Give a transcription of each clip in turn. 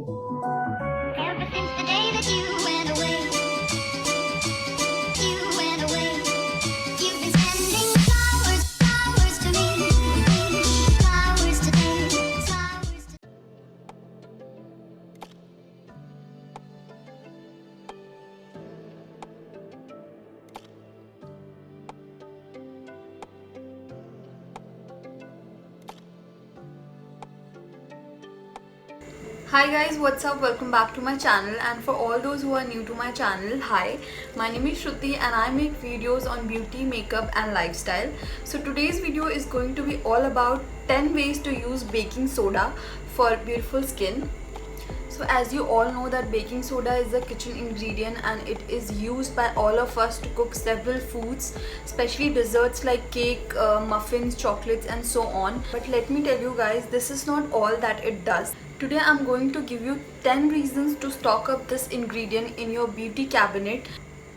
Ever since the day that you went away, you've been sending flowers, flowers to me, flowers today, flowers today. Hi guys, what's up? Welcome back to my channel, and for all those who are new to my channel, hi, my name is Shruti and I make videos on beauty, makeup and lifestyle. So today's video is going to be all about 10 ways to use baking soda for beautiful skin. So as you all know that baking soda is a kitchen ingredient and it is used by all of us to cook several foods, especially desserts like cake, muffins, chocolates and so on. But let me tell you guys, this is not all that it does. Today I'm going to give you 10 reasons to stock up this ingredient in your beauty cabinet,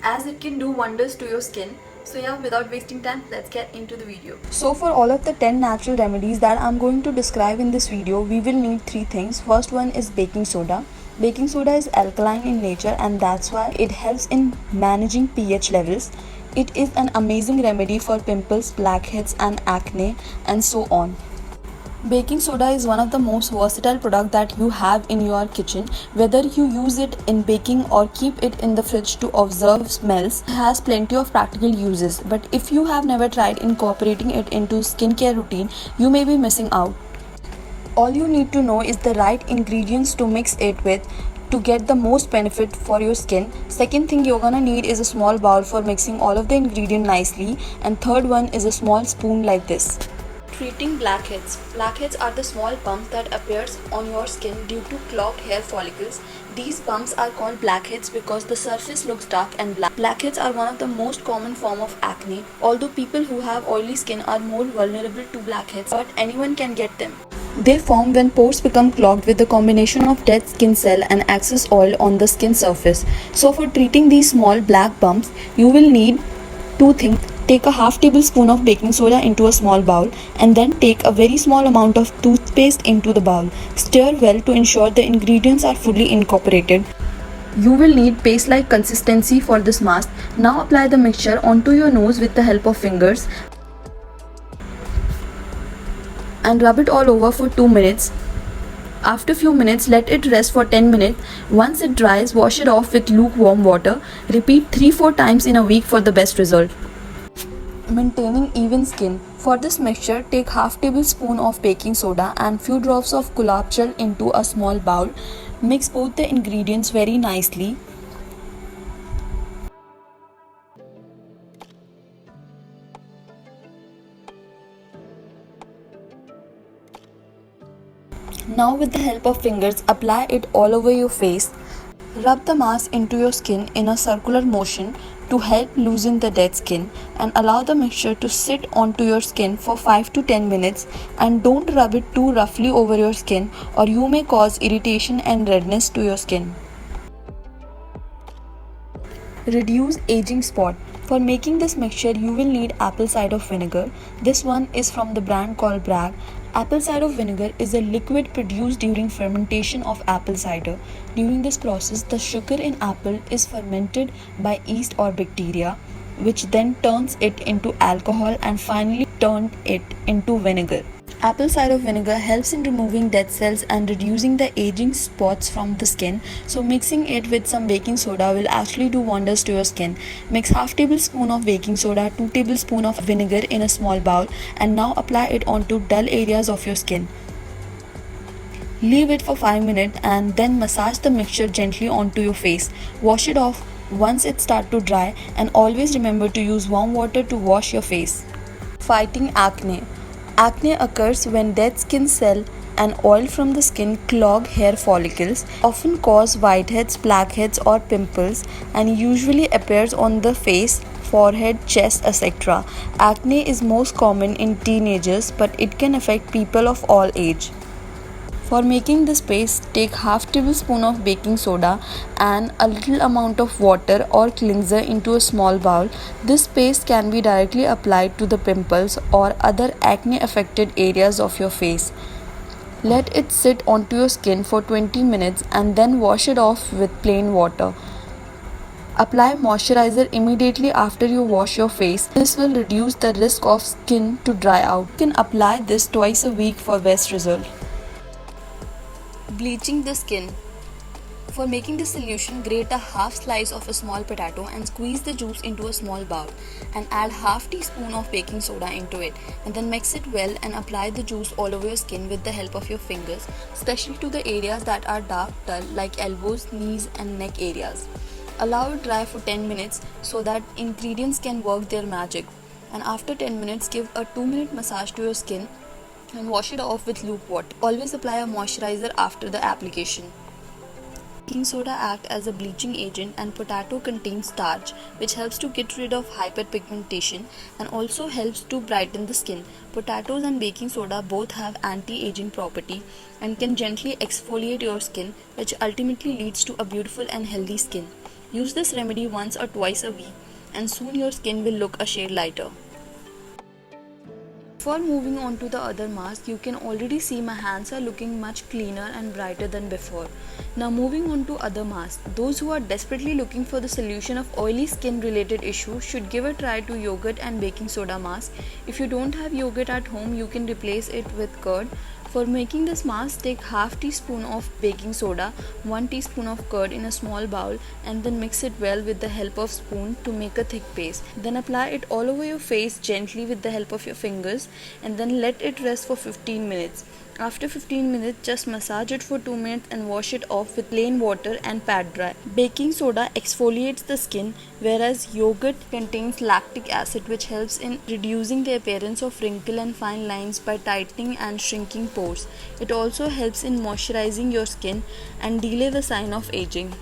as it can do wonders to your skin. So yeah, without wasting time, let's get into the video. So for all of the 10 natural remedies that I'm going to describe in this video, we will need 3 things. First one is baking soda. Baking soda is alkaline in nature and that's why it helps in managing pH levels. It is an amazing remedy for pimples, blackheads and acne and so on. Baking soda is one of the most versatile products that you have in your kitchen. Whether you use it in baking or keep it in the fridge to observe smells, it has plenty of practical uses. But if you have never tried incorporating it into skincare routine, you may be missing out. All you need to know is the right ingredients to mix it with to get the most benefit for your skin. Second thing you're gonna need is a small bowl for mixing all of the ingredients nicely, and third one is a small spoon like this. Treating blackheads. Blackheads are the small bumps that appears on your skin due to clogged hair follicles. These bumps are called blackheads because the surface looks dark and black. Blackheads are one of the most common form of acne. Although people who have oily skin are more vulnerable to blackheads, but anyone can get them. They form when pores become clogged with the combination of dead skin cell and excess oil on the skin surface. So for treating these small black bumps, you will need 2 things. Take a half tablespoon of baking soda into a small bowl and then take a very small amount of toothpaste into the bowl. Stir well to ensure the ingredients are fully incorporated. You will need paste-like consistency for this mask. Now apply the mixture onto your nose with the help of fingers and rub it all over for 2 minutes. After few minutes, let it rest for 10 minutes. Once it dries, wash it off with lukewarm water. Repeat 3-4 times in a week for the best result. Maintaining even skin. For this mixture, take half tablespoon of baking soda and few drops of gulab jal into a small bowl. Mix both the ingredients very nicely. Now with the help of fingers, apply it all over your face. Rub the mask into your skin in a circular motion to help loosen the dead skin, and allow the mixture to sit onto your skin for 5 to 10 minutes, and don't rub it too roughly over your skin or you may cause irritation and redness to your skin. Reduce aging spot. For making this mixture, you will need apple cider vinegar. This one is from the brand called Bragg. Apple cider vinegar is a liquid produced during fermentation of apple cider. During this process, the sugar in apple is fermented by yeast or bacteria, which then turns it into alcohol and finally turned it into vinegar. Apple cider vinegar helps in removing dead cells and reducing the aging spots from the skin. So mixing it with some baking soda will actually do wonders to your skin. Mix half tablespoon of baking soda, 2 tablespoon of vinegar in a small bowl, and now apply it onto dull areas of your skin. Leave it for 5 minutes and then massage the mixture gently onto your face. Wash it off once it starts to dry, and always remember to use warm water to wash your face. Fighting acne. Acne occurs when dead skin cell and oil from the skin clog hair follicles, often cause whiteheads, blackheads or pimples, and usually appears on the face, forehead, chest, etc. Acne is most common in teenagers, but it can affect people of all age. For making this paste, take half tablespoon of baking soda and a little amount of water or cleanser into a small bowl. This paste can be directly applied to the pimples or other acne affected areas of your face. Let it sit onto your skin for 20 minutes and then wash it off with plain water. Apply moisturizer immediately after you wash your face. This will reduce the risk of skin to dry out. You can apply this twice a week for best result. Bleaching the skin. For making this solution, grate a half slice of a small potato and squeeze the juice into a small bowl and add half teaspoon of baking soda into it, and then mix it well and apply the juice all over your skin with the help of your fingers, especially to the areas that are dark dull like elbows, knees and neck areas. Allow it dry for 10 minutes so that ingredients can work their magic, and after 10 minutes give a 2-minute massage to your skin and wash it off with lukewarm water. Always apply a moisturizer after the application. Baking soda acts as a bleaching agent and potato contains starch, which helps to get rid of hyperpigmentation and also helps to brighten the skin. Potatoes and baking soda both have anti-aging property and can gently exfoliate your skin, which ultimately leads to a beautiful and healthy skin. Use this remedy once or twice a week and soon your skin will look a shade lighter. Before moving on to the other mask, you can already see my hands are looking much cleaner and brighter than before. Now moving on to other masks. Those who are desperately looking for the solution of oily skin related issues should give a try to yogurt and baking soda mask. If you don't have yogurt at home, you can replace it with curd. For making this mask, take half teaspoon of baking soda, 1 teaspoon of curd in a small bowl and then mix it well with the help of spoon to make a thick paste. Then apply it all over your face gently with the help of your fingers and then let it rest for 15 minutes. After 15 minutes, just massage it for 2 minutes and wash it off with plain water and pat dry. Baking soda exfoliates the skin, whereas yogurt contains lactic acid, which helps in reducing the appearance of wrinkle and fine lines by tightening and shrinking pores. It also helps in moisturizing your skin and delay the sign of aging.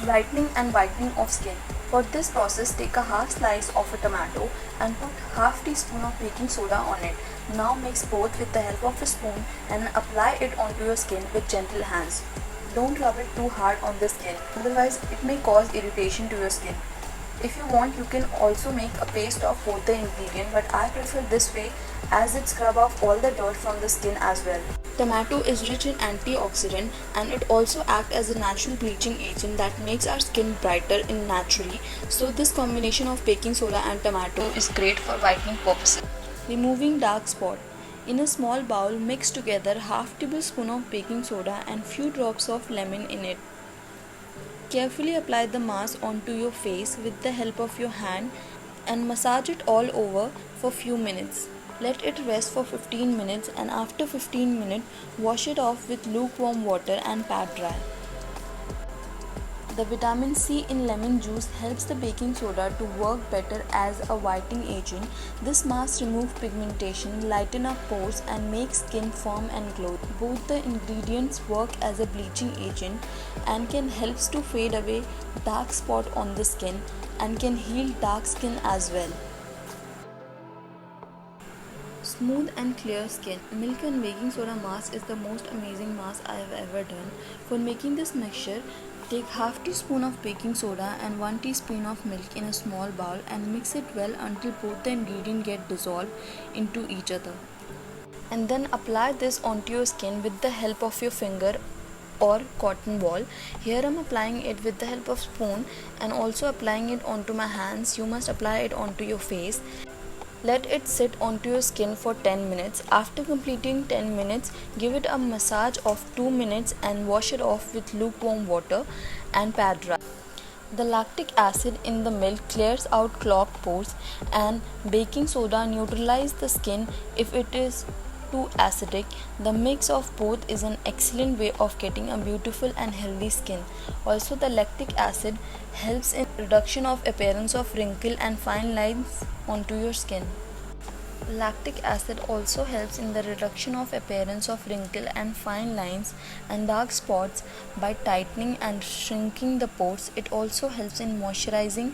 Brightening and whitening of skin. For this process, take a half slice of a tomato and put half teaspoon of baking soda on it. Now mix both with the help of a spoon and apply it onto your skin with gentle hands. Don't rub it too hard on the skin, otherwise it may cause irritation to your skin. If you want, you can also make a paste of both the ingredient, but I prefer this way as it scrub off all the dirt from the skin as well. Tomato is rich in antioxidant and it also acts as a natural bleaching agent that makes our skin brighter naturally. So this combination of baking soda and tomato is great for whitening purposes. Removing dark spot. In a small bowl, mix together half tablespoon of baking soda and few drops of lemon in it. Carefully apply the mask onto your face with the help of your hand and massage it all over for few minutes. Let it rest for 15 minutes and after 15 minutes, wash it off with lukewarm water and pat dry. The vitamin C in lemon juice helps the baking soda to work better as a whitening agent. This mask removes pigmentation, lighten up pores and makes skin firm and glow. Both the ingredients work as a bleaching agent and can help to fade away dark spot on the skin and can heal dark skin as well. Smooth and clear skin. Milk and baking soda mask is the most amazing mask I have ever done. For making this mixture, take half teaspoon of baking soda and 1 teaspoon of milk in a small bowl and mix it well until both the ingredients get dissolved into each other. And then apply this onto your skin with the help of your finger or cotton ball. Here I am applying it with the help of spoon and also applying it onto my hands. You must apply it onto your face. Let it sit onto your skin for 10 minutes. After completing 10 minutes, give it a massage of 2 minutes and wash it off with lukewarm water and pat dry. The lactic acid in the milk clears out clogged pores and baking soda neutralizes the skin if it is too acidic. The mix of both is an excellent way of getting a beautiful and healthy skin. Also, the lactic acid helps in reduction of appearance of wrinkle and fine lines onto your skin. Lactic acid also helps in the reduction of appearance of wrinkle and fine lines and dark spots by tightening and shrinking the pores. It also helps in moisturizing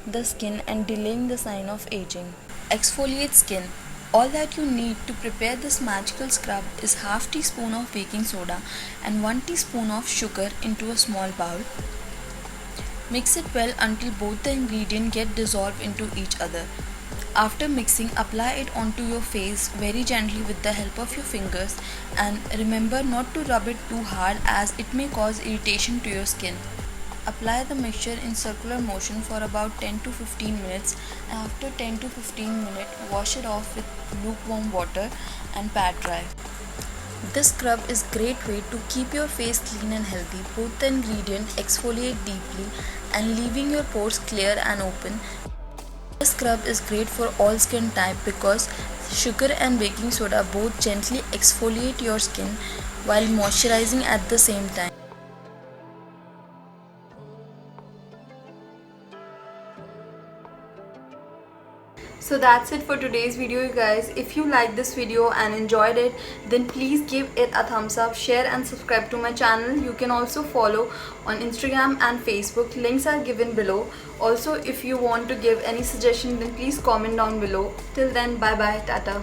the skin and delaying the sign of aging. Exfoliate skin. All that you need to prepare this magical scrub is half teaspoon of baking soda and 1 teaspoon of sugar into a small bowl. Mix it well until both the ingredients get dissolved into each other. After mixing, apply it onto your face very gently with the help of your fingers, and remember not to rub it too hard as it may cause irritation to your skin. Apply the mixture in circular motion for about 10 to 15 minutes, and after 10 to 15 minutes wash it off with lukewarm water and pat dry. This scrub is great way to keep your face clean and healthy. Both the ingredient exfoliate deeply and leaving your pores clear and open. This scrub is great for all skin type because sugar and baking soda both gently exfoliate your skin while moisturizing at the same time. So that's it for today's video, you guys. If you liked this video and enjoyed it, then please give it a thumbs up, share and subscribe to my channel. You can also follow on Instagram and Facebook. Links are given below. Also, if you want to give any suggestion, then please comment down below. Till then, bye bye, tata.